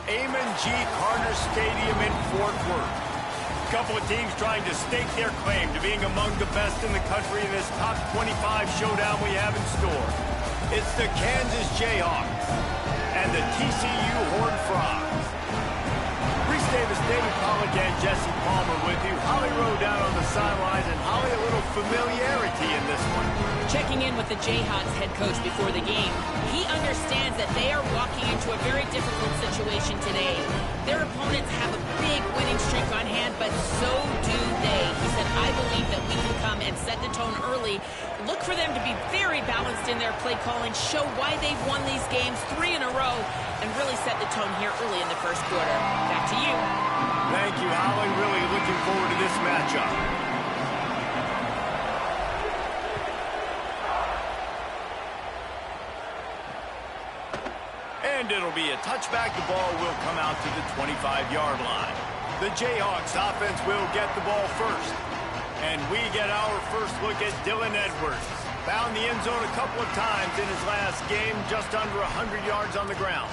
Amon G. Carter Stadium in Fort Worth. A couple of teams trying to stake their claim to being among the best in the country in this top 25 showdown we have in store. It's the Kansas Jayhawks and the TCU Horned Frogs. Reese Davis, David Pollack, and Jesse Palmer with you. Holly Rowe down on the sidelines, and Holly, a little familiarity in this one. Checking in with the Jayhawks head coach before the game, he understands that they are walking into a very difficult situation today. Their opponents have a big winning streak on hand, but so do they. He said, I believe that we can come and set the tone early. Look for them to be very balanced in their play calling, show why they've won these games 3 in a row, and really set the tone here early in the first quarter. Back to you. Thank you, Holly. Really looking forward to this matchup. And it'll be a touchback. The ball will come out to the 25-yard line. The Jayhawks offense will get the ball first. And we get our first look at Dylan Edwards. Found the end zone a couple of times in his last game, just under 100 yards on the ground.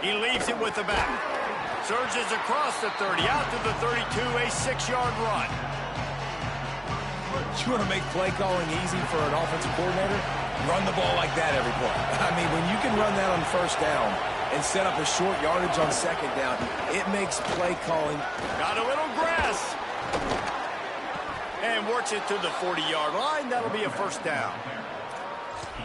He leaves it with the back. Surges across the 30, out to the 32, a 6-yard run. You want to make play calling easy for an offensive coordinator? Run the ball like that every play. I mean, when you can run that on first down and set up a short yardage on second down, it makes play calling. Got a little grass. And works it to the 40-yard line. That'll be a first down.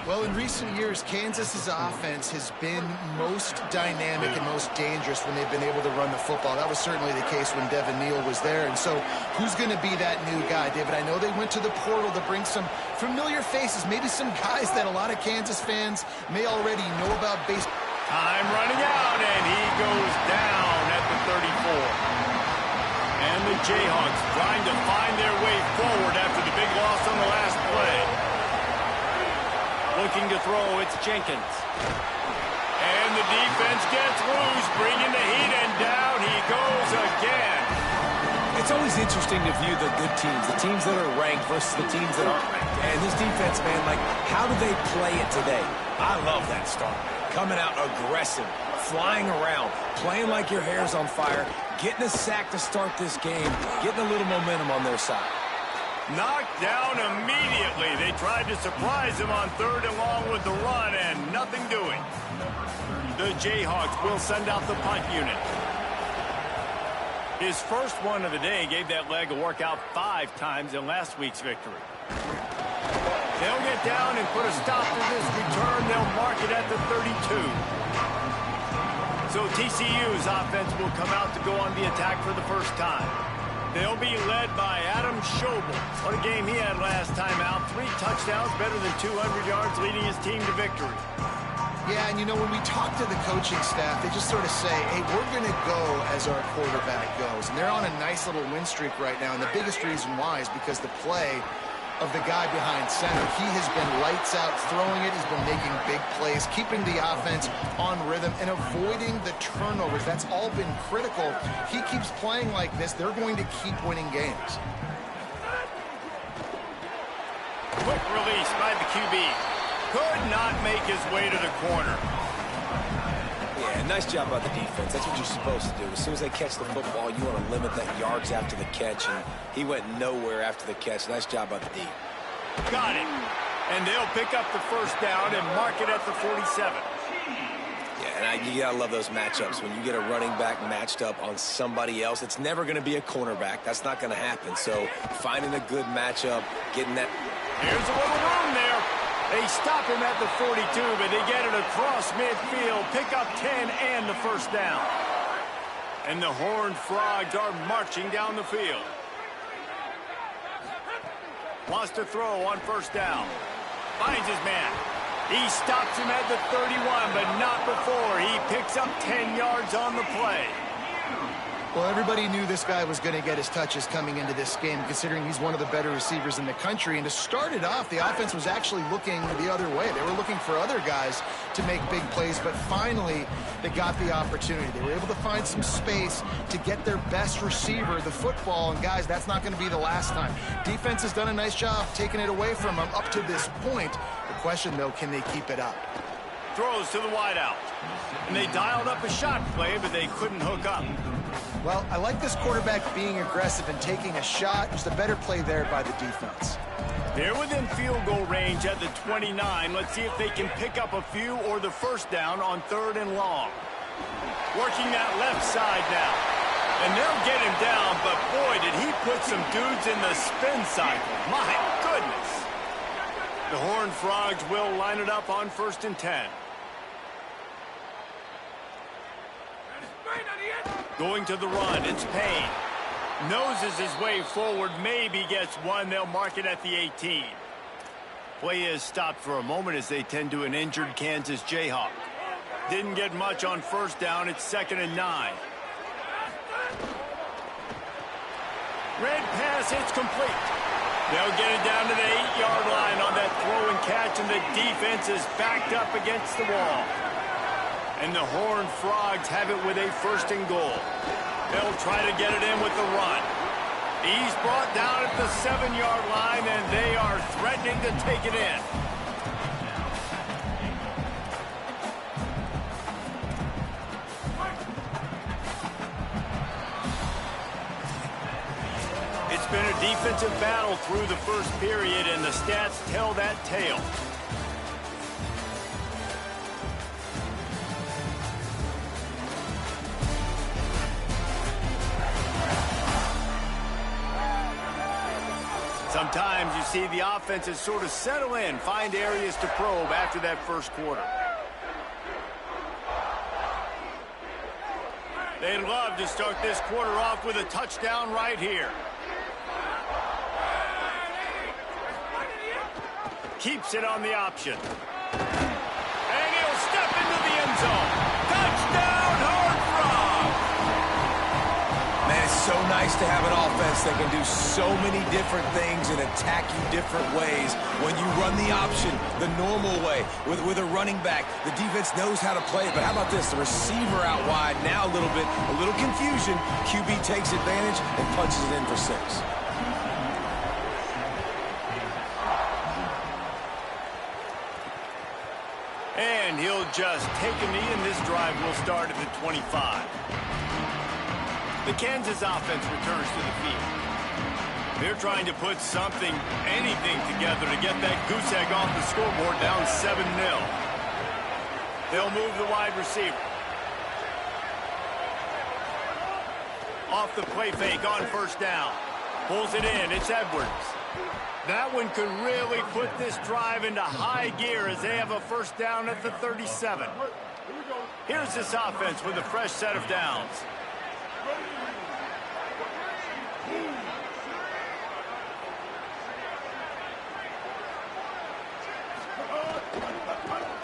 Well, in recent years, Kansas's offense has been most dynamic and most dangerous when they've been able to run the football. That was certainly the case when Devin Neal was there. And so who's going to be that new guy? David, I know they went to the portal to bring some familiar faces, maybe some guys that a lot of Kansas fans may already know about baseball. Time running out, and he goes down at the 34. And the Jayhawks trying to find their way forward after the big loss on the last play. Looking to throw, it's Jenkins. And the defense gets loose, bringing the heat, and down he goes again. It's always interesting to view the good teams, the teams that are ranked versus the teams that aren't ranked. And this defense, man, like, how do they play it today? I love that start. Coming out aggressive, flying around, playing like your hair's on fire, getting a sack to start this game, getting a little momentum on their side. Knocked down immediately. They tried to surprise him on third and long with the run, and nothing doing. The Jayhawks will send out the punt unit. His first one of the day gave that leg a workout 5 times in last week's victory. They'll get down and put a stop to this return. They'll mark it at the 32. So TCU's offense will come out to go on the attack for the first time. They'll be led by Adam Schobel. What a game he had last time out. 3 touchdowns, better than 200 yards, leading his team to victory. Yeah, and you know, when we talk to the coaching staff, they just sort of say, hey, we're going to go as our quarterback goes. And they're on a nice little win streak right now. And the biggest reason why is because the play of the guy behind center. He has been lights out throwing it. He's been making big plays, keeping the offense on rhythm and avoiding the turnovers. That's all been critical. He keeps playing like this, they're going to keep winning games. Quick release by the QB. Could not make his way to the corner. Yeah, nice job by the defense. That's what you're supposed to do. As soon as they catch the football, you want to limit that yards after the catch, and he went nowhere after the catch. Nice job by the D. Got it. And they'll pick up the first down and mark it at the 47. Yeah, and you got to love those matchups. When you get a running back matched up on somebody else, it's never going to be a cornerback. That's not going to happen. So finding a good matchup, getting that. Here's a little room there. They stop him at the 42, but they get it across midfield, pick up 10 and the first down. And the Horned Frogs are marching down the field. Wants to throw on first down. Finds his man. He stops him at the 31, but not before. He picks up 10 yards on the play. Well, everybody knew this guy was going to get his touches coming into this game, considering he's one of the better receivers in the country. And to start it off, the offense was actually looking the other way. They were looking for other guys to make big plays, but finally they got the opportunity. They were able to find some space to get their best receiver the football. And guys, that's not going to be the last time. Defense has done a nice job taking it away from them up to this point. The question, though, can they keep it up? Throws to the wideout. And they dialed up a shot play, but they couldn't hook up. Well, I like this quarterback being aggressive and taking a shot. Just a better play there by the defense. They're within field goal range at the 29. Let's see if they can pick up a few or the first down on 3rd and long. Working that left side now. And they'll get him down, but boy, did he put some dudes in the spin cycle. My goodness. The Horned Frogs will line it up on 1st and 10. Going to the run, it's Payne. Noses his way forward, maybe gets one. They'll mark it at the 18. Play is stopped for a moment as they tend to an injured Kansas Jayhawk. Didn't get much on 1st down. It's 2nd and 9. Red pass hits complete. They'll get it down to the 8-yard line on that throw and catch, and the defense is backed up against the wall. And the Horned Frogs have it with a 1st and goal. They'll try to get it in with the run. He's brought down at the 7-yard line, and they are threatening to take it in. It's been a defensive battle through the first period, and the stats tell that tale. Sometimes you see the offenses sort of settle in, find areas to probe after that first quarter. They'd love to start this quarter off with a touchdown right here. Keeps it on the option. And he'll step into the end zone. Touchdown, Horned Frogs! Man, it's so nice to have an offense that can do so many different things and attack you different ways. When you run the option the normal way with a running back, the defense knows how to play it. But how about this? The receiver out wide now a little confusion. QB takes advantage and punches it in for 6. And he'll just take a knee, and this drive will start at the 25. The Kansas offense returns to the field. They're trying to put something, anything together to get that goose egg off the scoreboard, down 7-0. They'll move the wide receiver. Off the play fake on 1st down. Pulls it in. It's Edwards. That one could really put this drive into high gear as they have a 1st down at the 37. Here's this offense with a fresh set of downs.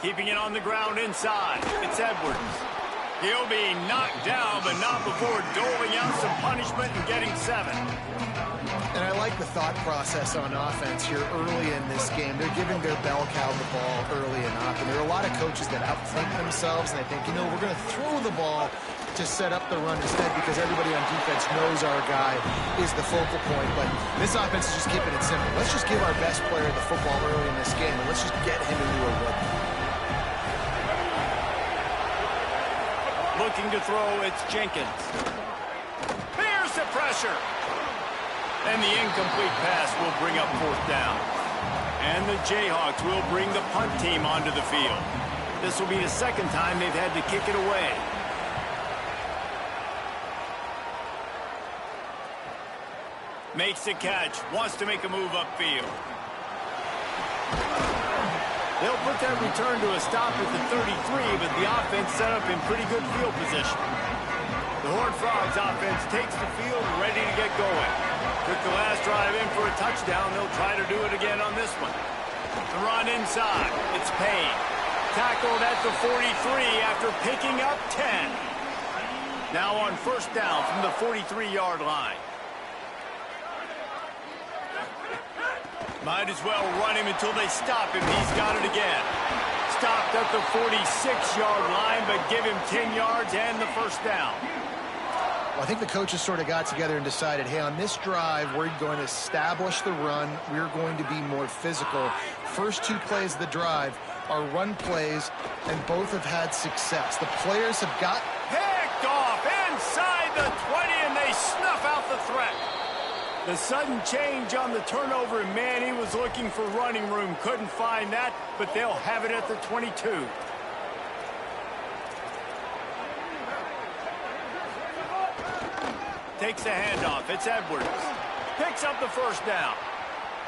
Keeping it on the ground inside. It's Edwards. He'll be knocked down, but not before doling out some punishment and getting 7. And I like the thought process on offense here early in this game. They're giving their bell cow the ball early enough. And there are a lot of coaches that outthink themselves, and they think, we're going to throw the ball to set up the run instead because everybody on defense knows our guy is the focal point. But this offense is just keeping it simple. Let's just give our best player the football early in this game, and let's just get him into a rhythm. Looking to throw, it's Jenkins. Here's the pressure. And the incomplete pass will bring up 4th down. And the Jayhawks will bring the punt team onto the field. This will be the 2nd time they've had to kick it away. Makes the catch, wants to make a move upfield. They'll put that return to a stop at the 33, but the offense set up in pretty good field position. The Horned Frogs offense takes the field ready to get going. Took the last drive in for a touchdown. They'll try to do it again on this one. The run inside. It's Payne. Tackled at the 43 after picking up 10. Now on first down from the 43-yard line. Might as well run him until they stop him. He's got it again. Stopped at the 46-yard line, but give him 10 yards and the first down. Well, I think the coaches sort of got together and decided, hey, on this drive, we're going to establish the run. We're going to be more physical. First two plays of the drive are run plays, and both have had success. The players have got picked off inside the 20, and they snuff out the threat. The sudden change on the turnover, and man, he was looking for running room. Couldn't find that, but they'll have it at the 22. Takes the handoff. It's Edwards. Picks up the first down.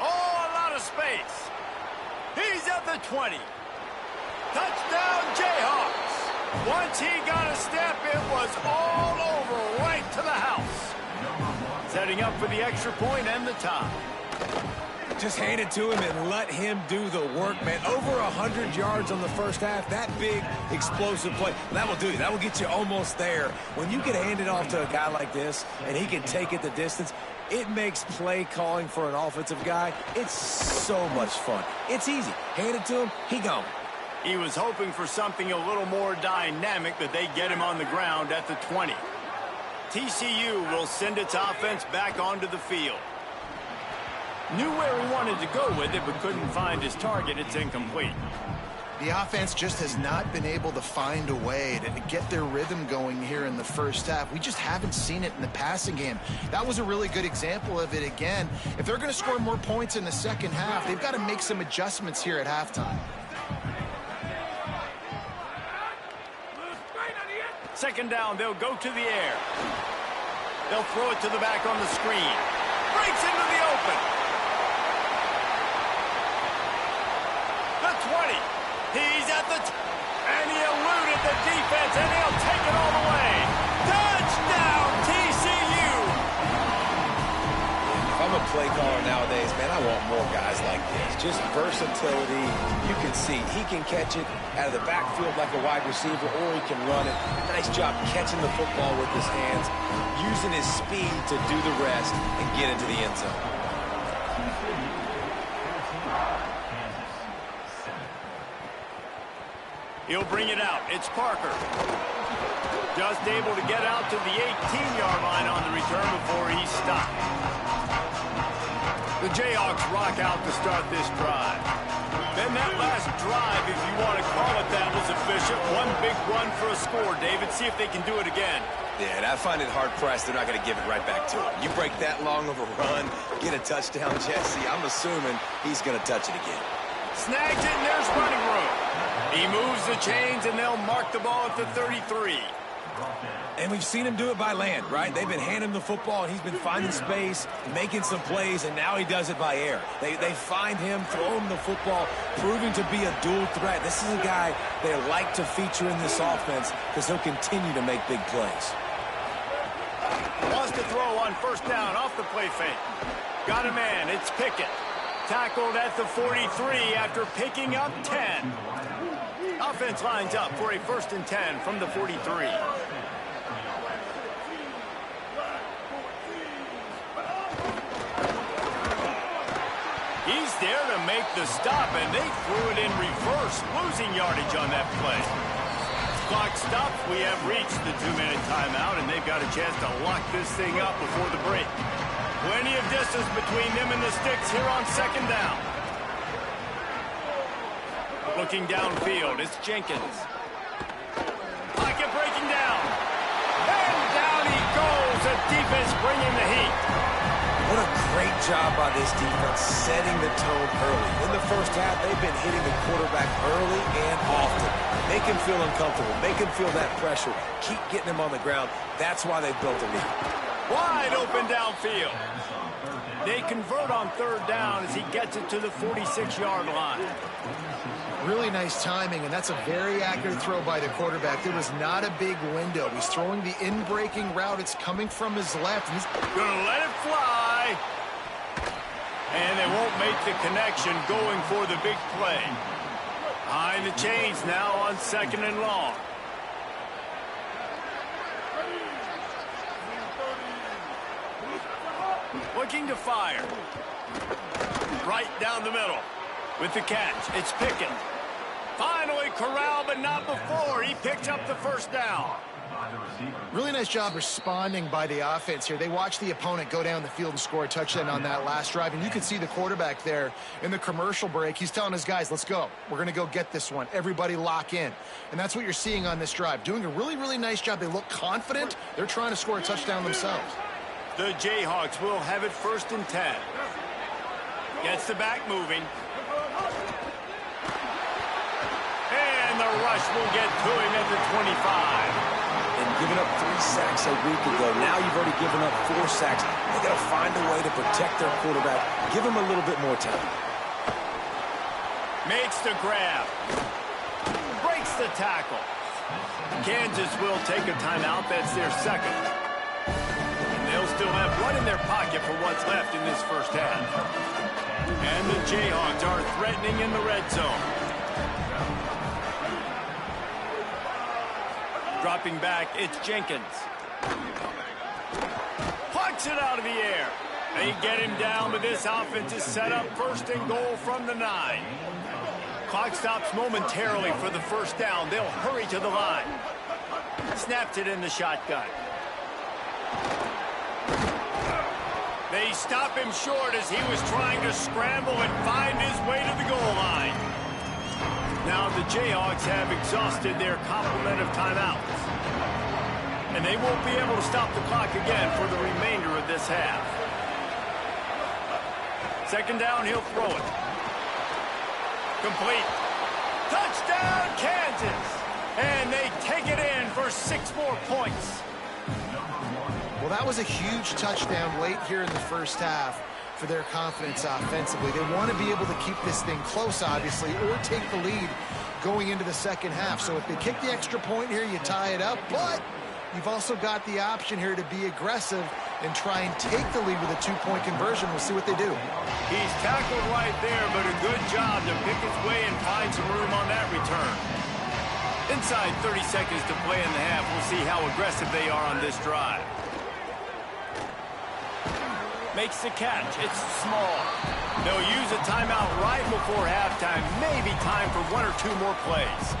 Oh, a lot of space. He's at the 20. Touchdown, Jayhawks. Once he got a step, it was all over, right to the house. Setting up for the extra point and the tie. Just hand it to him and let him do the work, man. Over 100 yards on the first half. That big, explosive play. That will do you. That will get you almost there. When you get handed off to a guy like this and he can take it the distance, it makes play calling for an offensive guy, it's so much fun. It's easy. Hand it to him, he gone. He was hoping for something a little more dynamic, but they get him on the ground at the 20. TCU will send its offense back onto the field. Knew where he wanted to go with it, but couldn't find his target. It's incomplete. The offense just has not been able to find a way to get their rhythm going here in the first half. We just haven't seen it in the passing game. That was a really good example of it again. If they're going to score more points in the second half, they've got to make some adjustments here at halftime. Second down, they'll go to the air. They'll throw it to the back on the screen. Breaks into the open. The 20. He's at the and he eluded the defense, and he'll take it all the way. Touchdown, TCU! If I'm a play caller nowadays, man, I want more guys like this. Just versatility. You can see he can catch it out of the backfield like a wide receiver, or he can run it. Nice job catching the football with his hands, using his speed to do the rest and get into the end zone. He'll bring it out. It's Parker. Just able to get out to the 18-yard line on the return before he's stopped. The Jayhawks rock out to start this drive. Then that last drive, if you want to call it that, was efficient. One big run for a score, David. See if they can do it again. Yeah, and I find it hard-pressed they're not going to give it right back to him. You break that long of a run, get a touchdown, Jesse, I'm assuming he's going to touch it again. Snags it, and there's running room. He moves the chains, and they'll mark the ball at the 33. And we've seen him do it by land, right? They've been handing him the football, and he's been finding space, making some plays, and now he does it by air. They find him, throw him the football, proving to be a dual threat. This is a guy they like to feature in this offense because he'll continue to make big plays. Wants to throw on first down off the play fake. Got a man. It's Pickett. Tackled at the 43 after picking up 10. Offense lines up for a 1st and 10 from the 43. He's there to make the stop, and they threw it in reverse, losing yardage on that play. Clock stops. We have reached the 2-minute timeout, and they've got a chance to lock this thing up before the break. Plenty of distance between them and the sticks here on second down. Looking downfield, it's Jenkins. Pocket breaking down. And down he goes. The defense bringing the heat. What a great job by this defense setting the tone early. In the first half, they've been hitting the quarterback early and often. Make him feel uncomfortable. Make him feel that pressure. Keep getting him on the ground. That's why they built a lead. Wide open downfield. They convert on third down as he gets it to the 46-yard line. Really nice timing, and that's a very accurate throw by the quarterback. There was not a big window. He's throwing the in-breaking route. It's coming from his left. He's going to let it fly. And they won't make the connection going for the big play. Behind the chains now on 2nd and long. Looking to fire. Right down the middle. With the catch, it's Pickens. Finally corralled, but not before. He picks up the first down. Really nice job responding by the offense here. They watched the opponent go down the field and score a touchdown on that last drive. And you can see the quarterback there in the commercial break. He's telling his guys, let's go. We're going to go get this one. Everybody lock in. And that's what you're seeing on this drive. Doing a really, really nice job. They look confident. They're trying to score a touchdown themselves. The Jayhawks will have it 1st and 10. Gets the back moving. And the rush will get to him at the 25. And giving up 3 sacks a week ago. Now you've already given up 4 sacks. They got to find a way to protect their quarterback. Give him a little bit more time. Makes the grab. Breaks the tackle. Kansas will take a timeout. That's their second. And they'll still have one in their pocket for what's left in this first half. And the Jayhawks are threatening in the red zone. Dropping back, it's Jenkins. Plucks it out of the air. They get him down, but this offense is set up 1st and goal from the 9. Clock stops momentarily for the first down. They'll hurry to the line. Snaps it in the shotgun. They stop him short as he was trying to scramble and find his way to the goal line. Now the Jayhawks have exhausted their complement of timeouts. And they won't be able to stop the clock again for the remainder of this half. 2nd down, he'll throw it. Complete. Touchdown, Kansas! And they take it in for 6 more points. Well, that was a huge touchdown late here in the first half for their confidence offensively. They want to be able to keep this thing close, obviously, or take the lead going into the second half. So if they kick the extra point here, you tie it up. But you've also got the option here to be aggressive and try and take the lead with a 2-point conversion. We'll see what they do. He's tackled right there, but a good job to pick his way and find some room on that return. Inside 30 seconds to play in the half. We'll see how aggressive they are on this drive. Makes the catch. It's small. They'll use a timeout right before halftime. Maybe time for 1 or 2 more plays.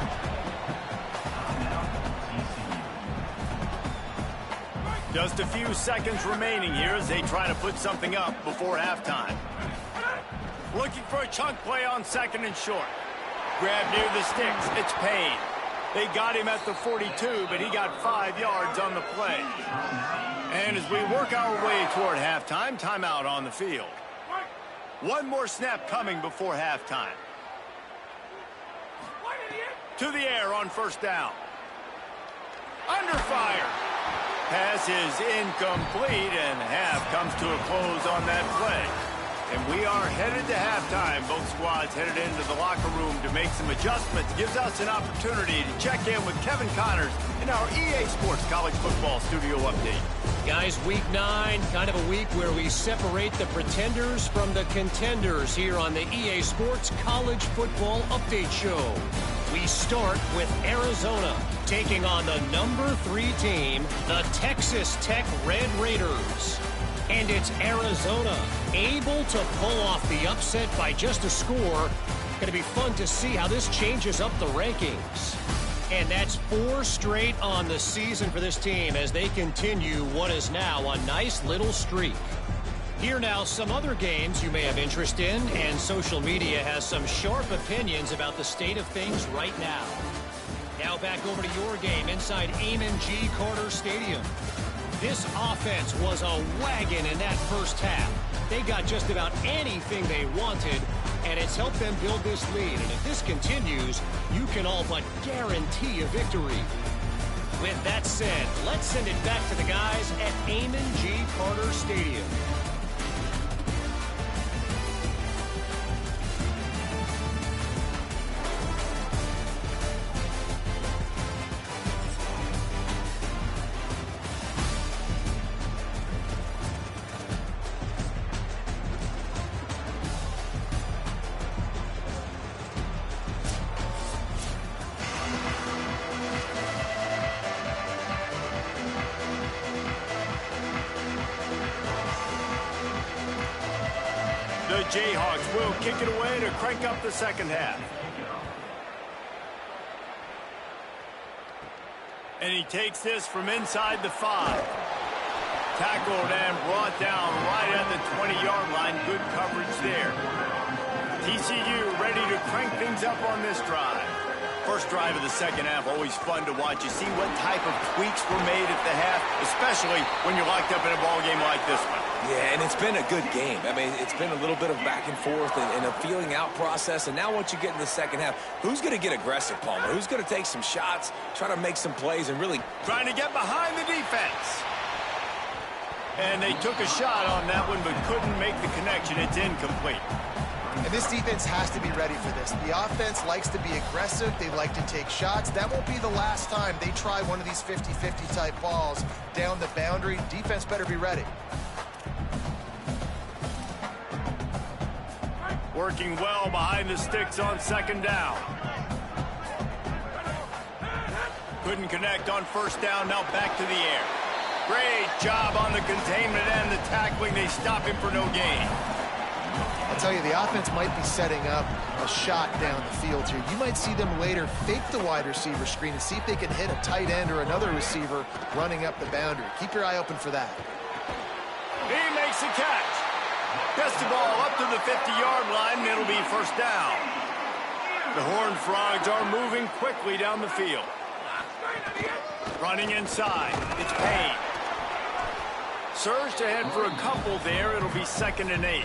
Just a few seconds remaining here as they try to put something up before halftime. Looking for a chunk play on 2nd and short. Grab near the sticks. It's Payne. They got him at the 42, but he got 5 yards on the play. And as we work our way toward halftime, timeout on the field. 1 more snap coming before halftime. To the air on 1st down. Under fire. Pass is incomplete, and half comes to a close on that play. And we are headed to halftime. Both squads headed into the locker room to make some adjustments. Gives us an opportunity to check in with Kevin Connors in our EA Sports College Football Studio Update. Guys, week 9, kind of a week where we separate the pretenders from the contenders here on the EA Sports College Football Update Show. We start with Arizona taking on the number 3 team, the Texas Tech Red Raiders. And it's Arizona able to pull off the upset by just a score. Going to be fun to see how this changes up the rankings. And that's 4 straight on the season for this team as they continue what is now a nice little streak. Here now some other games you may have interest in, and social media has some sharp opinions about the state of things right now. Now back over to your game inside Amon G. Carter Stadium. This offense was a wagon in that first half. They got just about anything they wanted, and it's helped them build this lead. And if this continues, you can all but guarantee a victory. With that said, let's send it back to the guys at Amon G. Carter Stadium. The Jayhawks will kick it away to crank up the second half. And he takes this from inside the 5. Tackled and brought down right at the 20-yard line. Good coverage there. TCU ready to crank things up on this drive. First drive of the second half, always fun to watch. You see what type of tweaks were made at the half, especially when you're locked up in a ball game like this one. Yeah, and it's been a good game. I mean, it's been a little bit of back and forth and a feeling out process. And now once you get in the second half, who's going to get aggressive, Palmer? Who's going to take some shots, try to make some plays, and really... Trying to get behind the defense. And they took a shot on that one, but couldn't make the connection. It's incomplete. And this defense has to be ready for this. The offense likes to be aggressive. They like to take shots. That won't be the last time they try one of these 50-50 type balls down the boundary. Defense better be ready. Working well behind the sticks on second down. Couldn't connect on first down. Now back to the air. Great job on the containment and the tackling. They stop him for no gain. I'll tell you, the offense might be setting up a shot down the field here. You might see them later fake the wide receiver screen and see if they can hit a tight end or another receiver running up the boundary. Keep your eye open for that. He makes the catch. Gets the ball up to the 50-yard line, and it'll be first down. The Horned Frogs are moving quickly down the field. Running inside. It's Payne. Surged ahead for a couple there. It'll be 2nd and 8.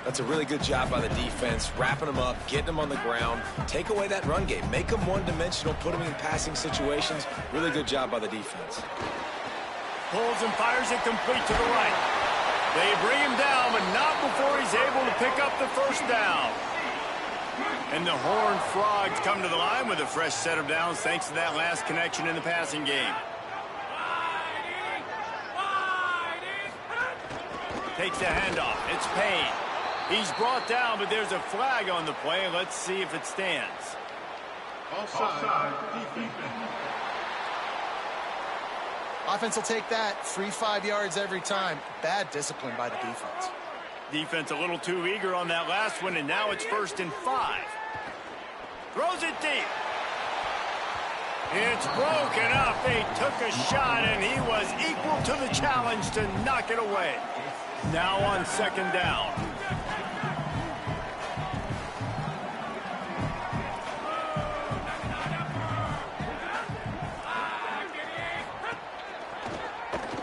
That's a really good job by the defense, wrapping them up, getting them on the ground, take away that run game, make them one-dimensional, put them in passing situations. Really good job by the defense. Pulls and fires it complete to the right. They bring him down, but not before he's able to pick up the first down. And the Horned Frogs come to the line with a fresh set of downs thanks to that last connection in the passing game. Takes the handoff. It's Payne. He's brought down, but there's a flag on the play. Let's see if it stands. Offside. Offense will take that. Free 5 yards every time. Bad discipline by the defense. Defense a little too eager on that last one, and now it's 1st and 5. Throws it deep. It's broken up. They took a shot, and he was equal to the challenge to knock it away. Now on 2nd down.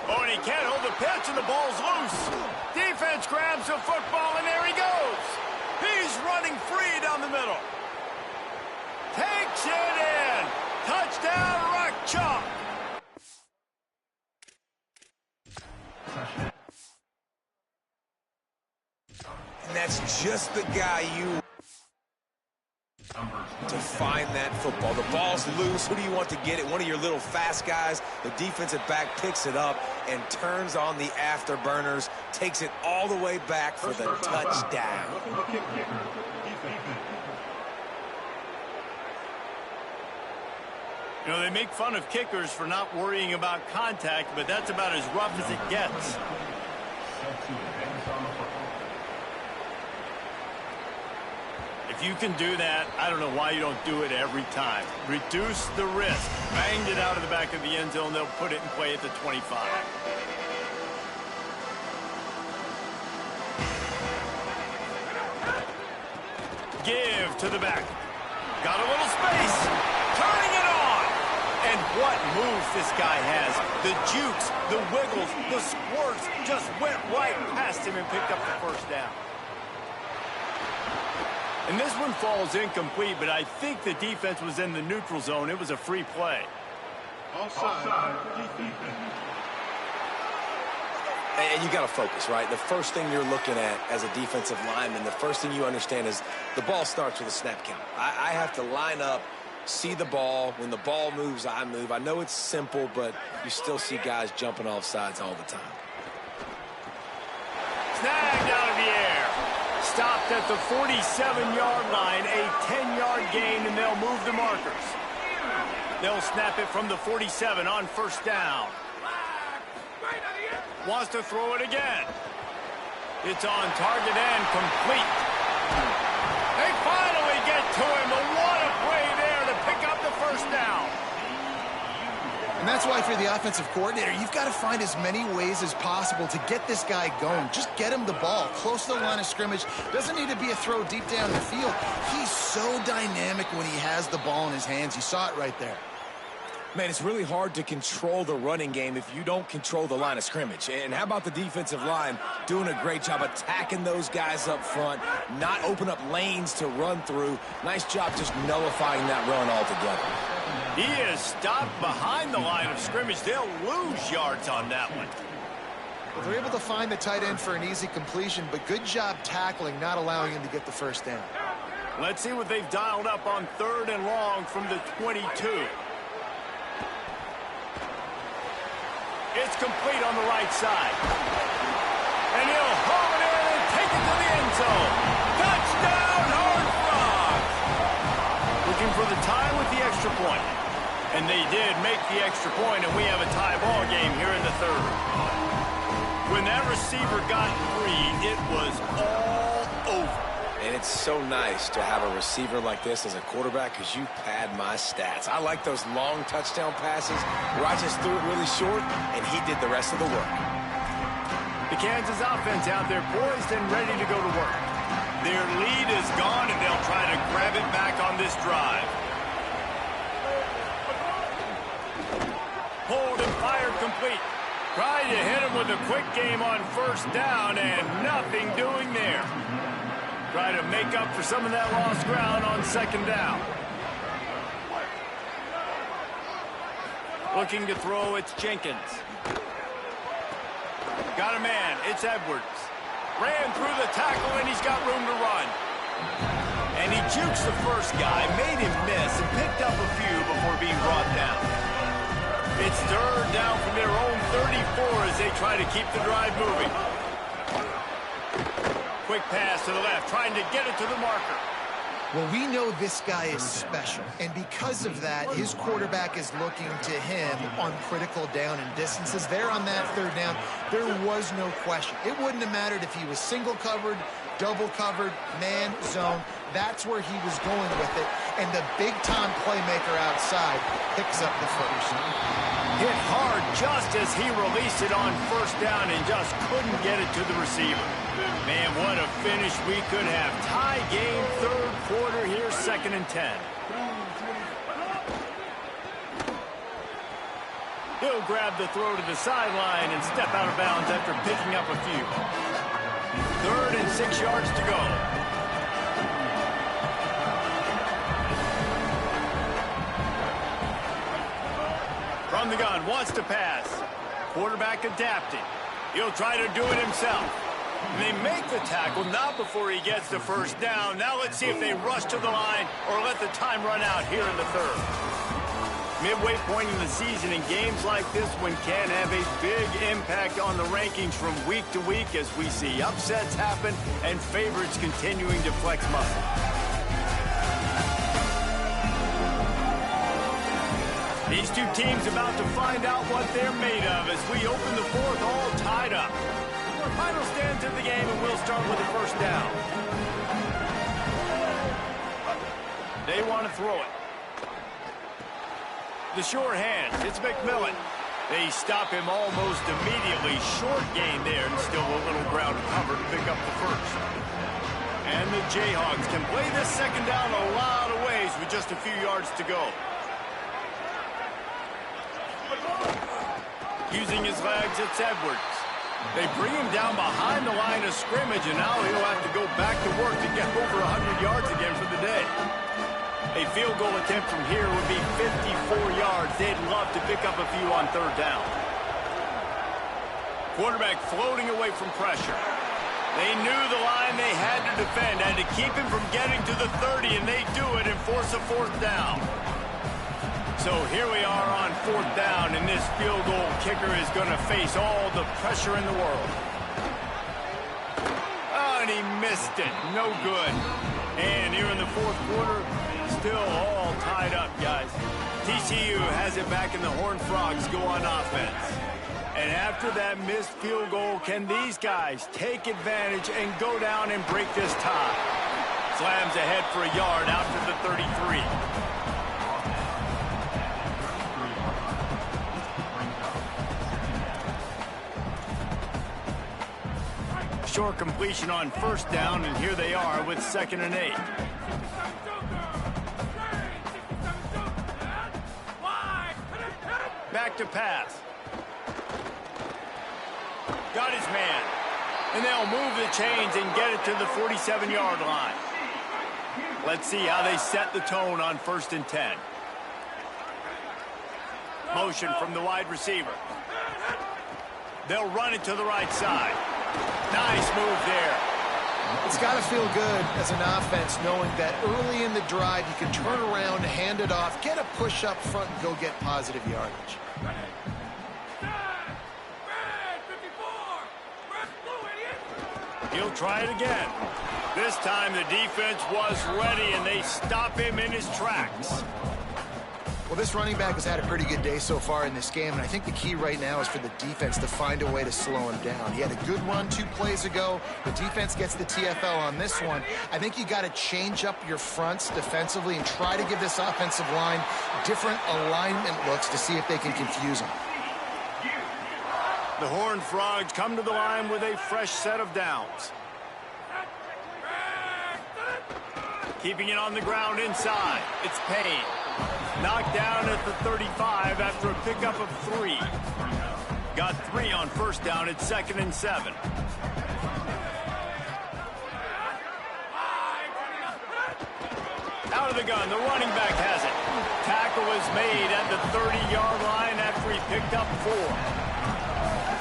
Oh, and he can't hold the pitch, and the ball's loose. Defense grabs the football, and there he goes. He's running free down the middle. Takes it in. Touchdown, Rock Chalk. And that's just the guy you to find that football. The ball's loose. Who do you want to get it? One of your little fast guys. The defensive back picks it up and turns on the afterburners, takes it all the way back for the touchdown. You know, they make fun of kickers for not worrying about contact, but that's about as rough as it gets. If you can do that, I don't know why you don't do it every time. Reduce the risk. Banged it out of the back of the end zone. They'll put it in play at the 25. Give to the back. Got a little space. Turning it on. And what moves this guy has. The jukes, the wiggles, the squirts just went right past him and picked up the first down. And this one falls incomplete, but I think the defense was in the neutral zone. It was a free play. Offside. And you got to focus, right? The first thing you're looking at as a defensive lineman, the first thing you understand is the ball starts with a snap count. I have to line up, see the ball. When the ball moves, I move. I know it's simple, but you still see guys jumping off sides all the time. Snagged out of the air. Stopped at the 47-yard line, a 10-yard gain, and they'll move the markers. They'll snap it from the 47 on first down. Wants to throw it again. It's on target and complete. They finally get to him. But what a play there to pick up the first down. And that's why, if you're the offensive coordinator, you've got to find as many ways as possible to get this guy going. Just get him the ball close to the line of scrimmage. Doesn't need to be a throw deep down the field. He's so dynamic when he has the ball in his hands. You saw it right there. Man, it's really hard to control the running game if you don't control the line of scrimmage. And how about the defensive line doing a great job attacking those guys up front, not open up lanes to run through. Nice job just nullifying that run altogether. He is stopped behind the line of scrimmage. They'll lose yards on that one. Well, they're able to find the tight end for an easy completion, but good job tackling, not allowing him to get the first down. Let's see what they've dialed up on 3rd and long from the 22. It's complete on the right side. And he'll haul it in and take it to the end zone. Touchdown, Horned Frogs! Looking for the tie with the extra point. And they did make the extra point, and we have a tie ball game here in the 3rd. When that receiver got free, it was all over. And it's so nice to have a receiver like this as a quarterback because you pad my stats. I like those long touchdown passes where I just threw it really short and he did the rest of the work. The Kansas offense out there poised and ready to go to work. Their lead is gone and they'll try to grab it back on this drive. Hold and fired complete. Tried to hit him with a quick game on 1st down and nothing doing there. Try to make up for some of that lost ground on 2nd down. Looking to throw, it's Jenkins. Got a man, it's Edwards. Ran through the tackle and he's got room to run. And he jukes the first guy, made him miss, and picked up a few before being brought down. It's 3rd down from their own 34 as they try to keep the drive moving. Quick pass to the left, trying to get it to the marker. Well, we know this guy is special, and because of that, his quarterback is looking to him on critical down and distances. There on that 3rd down, there was no question. It wouldn't have mattered if he was single covered, double covered, man, zone. That's where he was going with it, and the big-time playmaker outside picks up the first. Hit hard just as he released it on 1st down and just couldn't get it to the receiver. Man, what a finish we could have. Tie game, 3rd quarter here, 2nd and 10. He'll grab the throw to the sideline and step out of bounds after picking up a few. 3rd and 6 yards to go. From the gun, wants to pass. Quarterback adapting. He'll try to do it himself. And they make the tackle, not before he gets the first down. Now let's see if they rush to the line or let the time run out here in the 3rd. Midway point in the season, and games like this one can have a big impact on the rankings from week to week as we see upsets happen and favorites continuing to flex muscle. These two teams about to find out what they're made of as we open the 4th all tied up. Final stands of the game, and we'll start with the first down. They want to throw it. The sure hands, it's McMillan. They stop him almost immediately. Short gain there, and still a little ground to cover to pick up the first. And the Jayhawks can play this 2nd down a lot of ways with just a few yards to go. Using his legs, it's Edwards. They bring him down behind the line of scrimmage, and now he'll have to go back to work to get over 100 yards again for the day. A field goal attempt from here would be 54 yards. They'd love to pick up a few on 3rd down. Quarterback floating away from pressure. They knew the line they had to defend, had to keep him from getting to the 30, and they do it and force a 4th down. So here we are on 4th down, and this field goal kicker is going to face all the pressure in the world. Oh, and he missed it. No good. And here in the 4th quarter, still all tied up, guys. TCU has it back, and the Horned Frogs go on offense. And after that missed field goal, can these guys take advantage and go down and break this tie? Slams ahead for a yard out to the 33. Short completion on first down, and here they are with 2nd and 8. Back to pass. Got his man. And they'll move the chains and get it to the 47-yard line. Let's see how they set the tone on 1st and 10. Motion from the wide receiver. They'll run it to the right side. Nice move there. It's got to feel good as an offense knowing that early in the drive you can turn around, hand it off, get a push up front, and go get positive yardage. He'll try it again. This time the defense was ready, and they stop him in his tracks. Well, this running back has had a pretty good day so far in this game, and I think the key right now is for the defense to find a way to slow him down. He had a good run 2 plays ago. The defense gets the TFL on this one. I think you got to change up your fronts defensively and try to give this offensive line different alignment looks to see if they can confuse him. The Horned Frogs come to the line with a fresh set of downs. Keeping it on the ground inside. It's Payne. Knocked down at the 35 after a pickup of 3. Got 3 on first down at 2nd and 7. Out of the gun, the running back has it. Tackle is made at the 30-yard line after he picked up 4.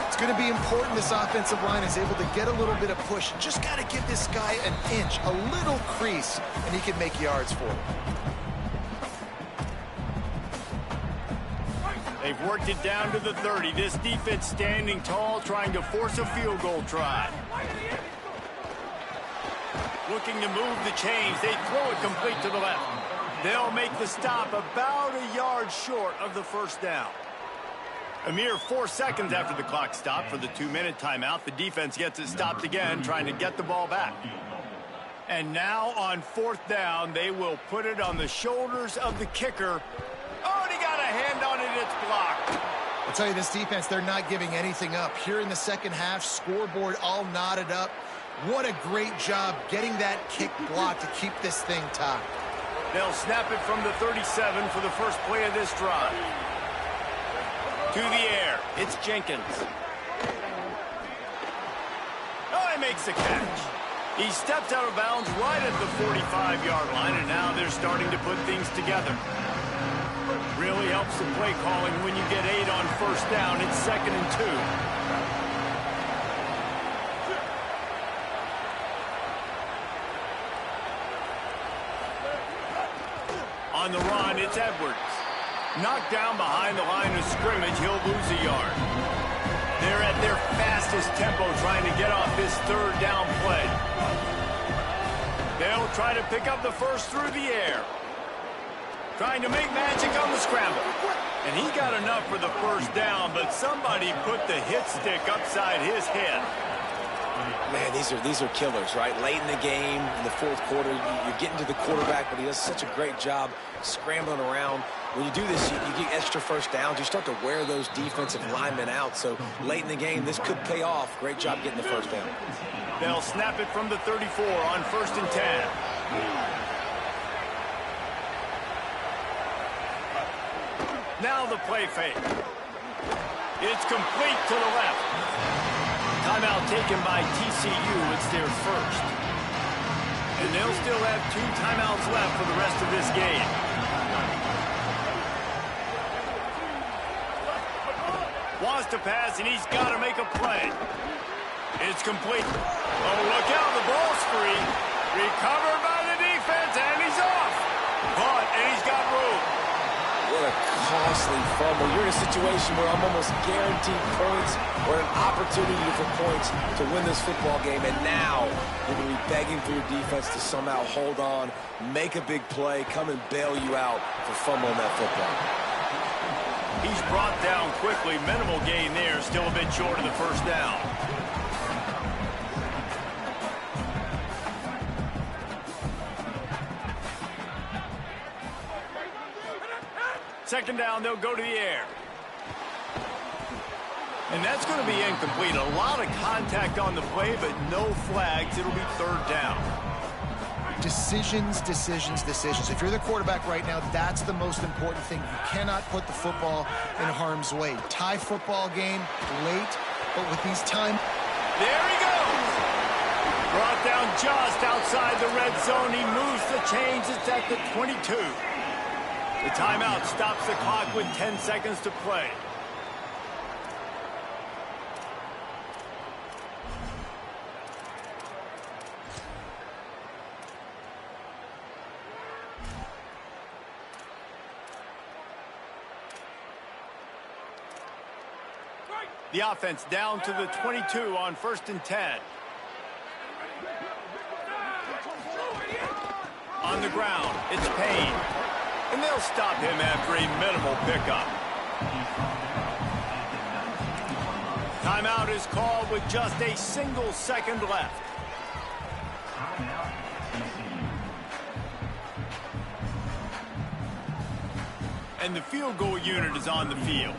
It's going to be important this offensive line is able to get a little bit of push. Just got to give this guy an inch, a little crease, and he can make yards for him. They've worked it down to the 30. This defense standing tall, trying to force a field goal try. Looking to move the chains. They throw it complete to the left. They'll make the stop about a yard short of the first down. A mere 4 seconds after the clock stopped for the 2-minute timeout, the defense gets it stopped again, trying to get the ball back. And now on 4th down, they will put it on the shoulders of the kicker. Oh, and he got a hand on it. It's blocked. I'll tell you, this defense, they're not giving anything up. Here in the second half, scoreboard all knotted up. What a great job getting that kick blocked to keep this thing tied. They'll snap it from the 37 for the first play of this drive. To the air. It's Jenkins. Oh, he makes the catch. He steps out of bounds right at the 45-yard line, and now they're starting to put things together. Really helps the play calling when you get 8 on first down. It's 2nd and 2. On the run, it's Edwards. Knocked down behind the line of scrimmage, he'll lose a yard. They're at their fastest tempo trying to get off this 3rd down play. They'll try to pick up the first through the air. Trying to make magic on the scramble. And he got enough for the first down, but somebody put the hit stick upside his head. Man, these are killers, right? Late in the game, in the 4th quarter, you're getting to the quarterback, but he does such a great job scrambling around. When you do this, you get extra first downs. You start to wear those defensive linemen out. So late in the game, this could pay off. Great job getting the first down. They'll snap it from the 34 on 1st and 10. Now the play fake. It's complete to the left. Timeout taken by TCU. It's their first. And they'll still have 2 timeouts left for the rest of this game. Wants to pass, and he's got to make a play. It's complete. Oh, look out. The ball's free. Recovered by the defense, and he's off. But, and he's got room. What a costly fumble. You're in a situation where I'm almost guaranteed points or an opportunity for points to win this football game. And now you're going to be begging for your defense to somehow hold on, make a big play, come and bail you out for fumbling that football. He's brought down quickly. Minimal gain there. Still a bit short of the first down. Second down, they'll go to the air. And that's going to be incomplete. A lot of contact on the play, but no flags. It'll be third down. Decisions, decisions, decisions. If you're the quarterback right now, that's the most important thing. You cannot put the football in harm's way. Tie football game late, but with these time... There he goes! Brought down just outside the red zone. He moves the chains. It's at the 22. The timeout stops the clock with 10 seconds to play. The offense down to the 22 on 1st and 10. On the ground, it's Payne. And they'll stop him after a minimal pickup. Timeout is called with just a single second left. And the field goal unit is on the field.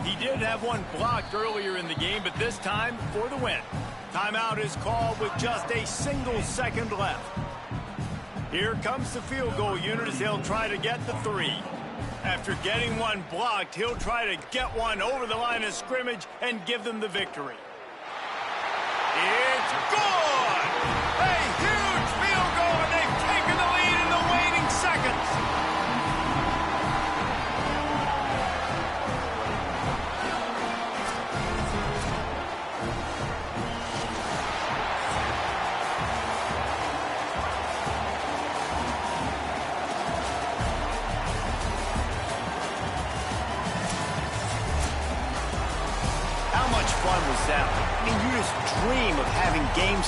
He did have one blocked earlier in the game, but this time for the win. Timeout is called with just a single second left. Here comes the field goal unit as they'll try to get the 3. After getting one blocked, he'll try to get one over the line of scrimmage and give them the victory. It's good! A huge field goal, and they've taken the lead in the waning seconds. Fun was that? I mean, you just dream of having games